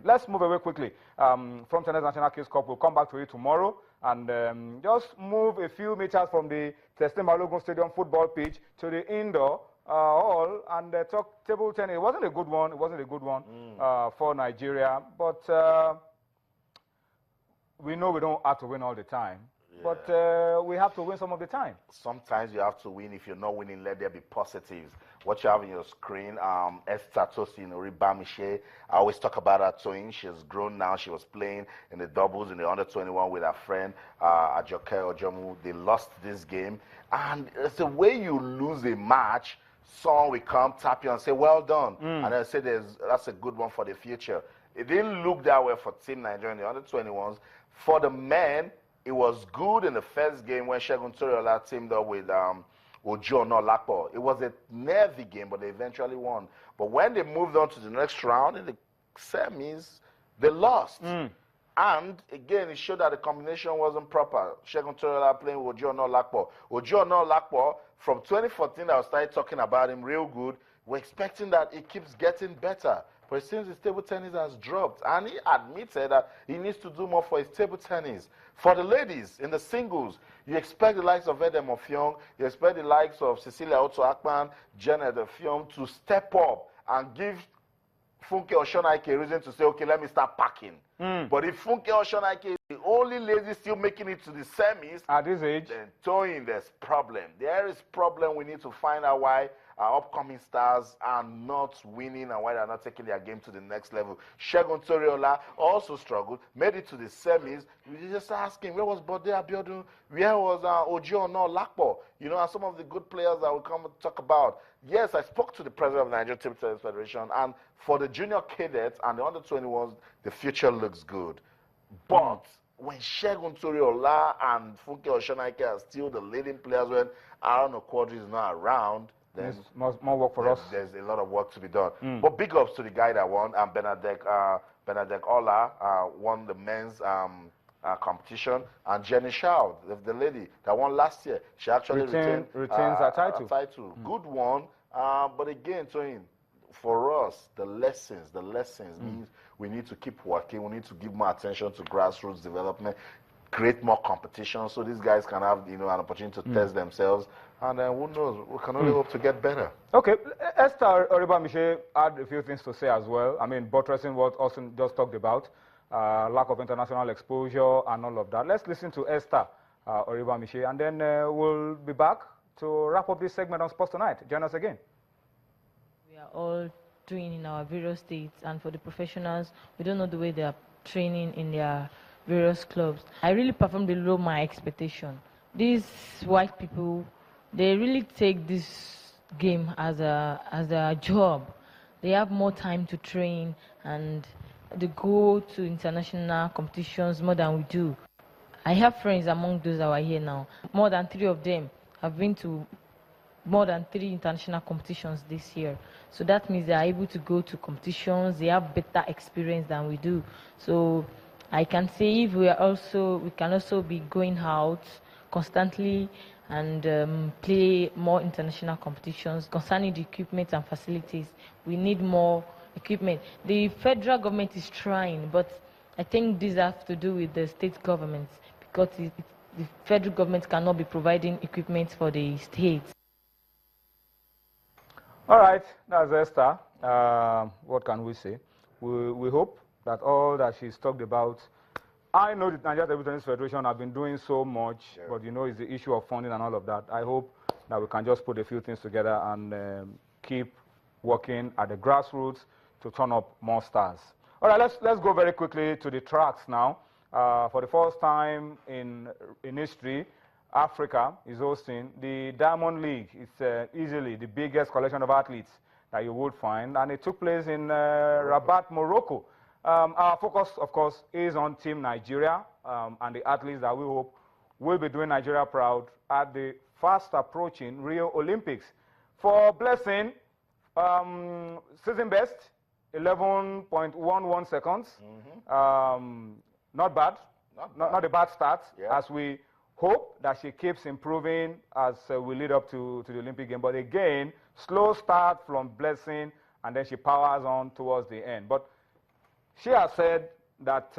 Let's move away quickly from Tennis National Kids Cup. We'll come back to it tomorrow and just move a few meters from the Teslim Balogun Stadium football pitch to the indoor hall and talk table tennis. It wasn't a good one. It wasn't a good one for Nigeria, but we know we don't have to win all the time. Yeah. But we have to win some of the time. Sometimes you have to win. If you're not winning, let there be positives. What you have on your screen, Esther Tosin Oribamishe. I always talk about her twin. She's grown now. She was playing in the doubles in the under-21 with her friend, Ajoke Ojomu. They lost this game. And it's the way you lose a match, someone will come, tap you and say, well done. And then say, that's a good one for the future. It didn't look that way for Team Nigeria in the under-21s. For the men, it was good in the first game when Segun Toriola teamed up with Ojo Lakpo. It was a nervy game, but they eventually won. But when they moved on to the next round, in the semis, they lost. And again, it showed that the combination wasn't proper. Segun Toriola playing with Ojo Lakpo. Ojo Lakpo, from 2014, I started talking about him real good. We're expecting that it keeps getting better. But it seems his table tennis has dropped. And he admitted that he needs to do more for his table tennis. For the ladies, in the singles, you expect the likes of Edem Ofiong, you expect the likes of Cecilia Otto Akpan, Janet Ofiong to step up and give Funke Oshonaike a reason to say, okay, let me start packing. But if Funke Oshonaike is the only lady still making it to the semis, at this age, then Toyin, there's problem. There is problem. We need to find out why our upcoming stars are not winning and why they're not taking their game to the next level. Segun Toriola also struggled, made it to the semis. We just asking, where was Bode Abiodun? Where was Ojo Lakpo? You know, and some of the good players that we come to talk about. Yes, I spoke to the president of the Nigerian Table Tennis Federation, and for the junior cadets and the under-21s, the future looks good. But when Segun Toriola and Funke Oshonaike are still the leading players, when Aaron Okwodri is not around, then more work for us. There's a lot of work to be done. But big ups to the guy that won, Benadek Ola won the men's competition, and Jenny Shaw, the lady that won last year, she actually retains her title. Good one. But again, Toyin, for us, the lessons means we need to keep working. We need to give more attention to grassroots development, create more competition, so these guys can have an opportunity to test themselves. And who knows, we can only hope to get better. Okay, Esther Oribamishe had a few things to say as well. I mean, buttressing what Austin just talked about, lack of international exposure and all of that. Let's listen to Esther Oribamishe, and then we'll be back to wrap up this segment on Sports Tonight. Join us again. We are all doing in our various states, and for the professionals, we don't know the way they are training in their various clubs. I really performed below my expectation. These white people, they really take this game as a job. They have more time to train and they go to international competitions more than we do. I have friends among those that are here now. More than 3 of them have been to more than 3 international competitions this year. So that means they are able to go to competitions. They have better experience than we do. So I can say if we can also be going out constantly and play more international competitions. Concerning the equipment and facilities, we need more equipment. The federal government is trying, but I think this has to do with the state governments, because the federal government cannot be providing equipment for the states. All right, that's Esther. What can we say? We hope that all that she's talked about, I know the Nigeria Table Tennis Federation have been doing so much, but you know, it's the issue of funding and all of that. I hope that we can just put a few things together and keep working at the grassroots to turn up more stars. All right, let's go very quickly to the tracks now. For the first time in history, Africa is hosting the Diamond League. It's easily the biggest collection of athletes that you would find, and it took place in Rabat, Morocco. Our focus, of course, is on Team Nigeria and the athletes that we hope will be doing Nigeria proud at the fast approaching Rio Olympics. For Blessing, season best, 11.11 seconds. Not bad, not a bad start, as we hope that she keeps improving as we lead up to the Olympic game. But again, slow start from Blessing, and then she powers on towards the end. But she has said that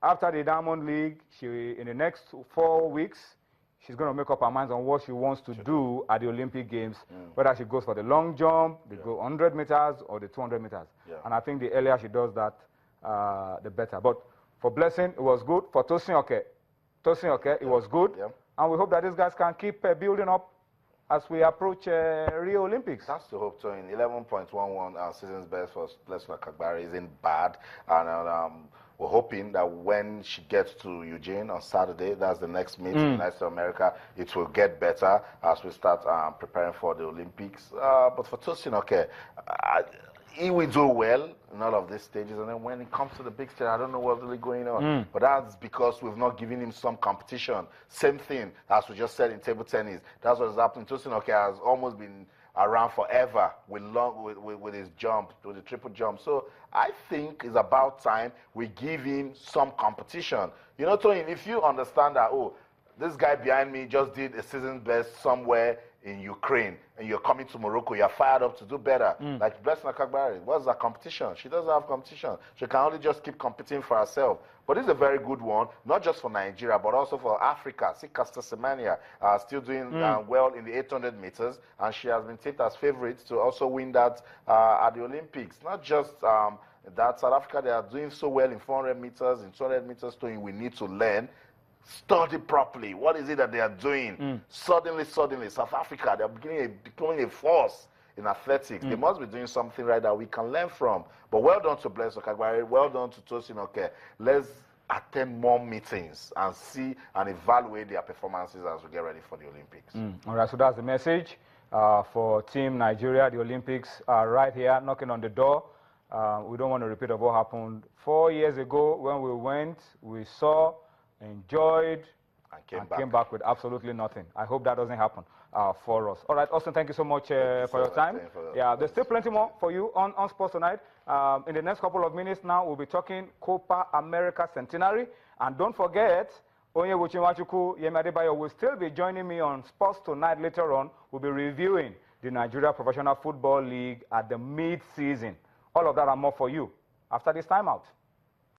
after the Diamond League, in the next 4 weeks, she's going to make up her mind on what she wants to do at the Olympic Games, whether she goes for the long jump, the go 100 meters, or the 200 meters. And I think the earlier she does that, the better. But for Blessing, it was good. For Tosin Oke, it was good. And we hope that these guys can keep building up as we approach Rio Olympics. That's the hope, Tony. 11.11 season's best for Blessing Akagbare isn't bad. And we're hoping that when she gets to Eugene on Saturday, that's the next meet in Latin America, it will get better as we start preparing for the Olympics. But for Tosin Oke, he will do well in all of these stages, and then when it comes to the big stage, I don't know what's really going on. But that's because we've not given him some competition. Same thing as we just said in table tennis. That's what's happening. Tosin Oke has almost been around forever with his jump, with the triple jump. So I think it's about time we give him some competition. You know, Tony, if you understand that, oh, this guy behind me just did a season best somewhere in Ukraine, and you're coming to Morocco, you're fired up to do better. Like Blessing Akagbare, what's that competition? She doesn't have competition. She can only just keep competing for herself. But this is a very good one, not just for Nigeria, but also for Africa. See, Caster Semenya still doing well in the 800 meters, and she has been tipped as favorite to also win that at the Olympics. Not just that, South Africa, they are doing so well in 400 meters, in 200 meters, too, we need to learn. Study properly. What is it that they are doing? Suddenly, South Africa, they're becoming a force in athletics. They must be doing something right that we can learn from. But well done to Blessing Akagbare, well done to Tosin Oke. Let's attend more meetings and see and evaluate their performances as we get ready for the Olympics. All right, so that's the message for Team Nigeria. The Olympics are right here, knocking on the door. We don't want to repeat of what happened 4 years ago when we went, we saw, enjoyed, and came back with absolutely nothing. I hope that doesn't happen for us. All right, Austin, thank you so much for your time. There's still plenty more for you on Sports Tonight. In the next couple of minutes now, we'll be talking Copa America Centenary. And don't forget, Onye Wuchimachuku Yemi Adebayo will still be joining me on Sports Tonight later on. We'll be reviewing the Nigeria Professional Football League at the mid-season. All of that and more for you after this timeout.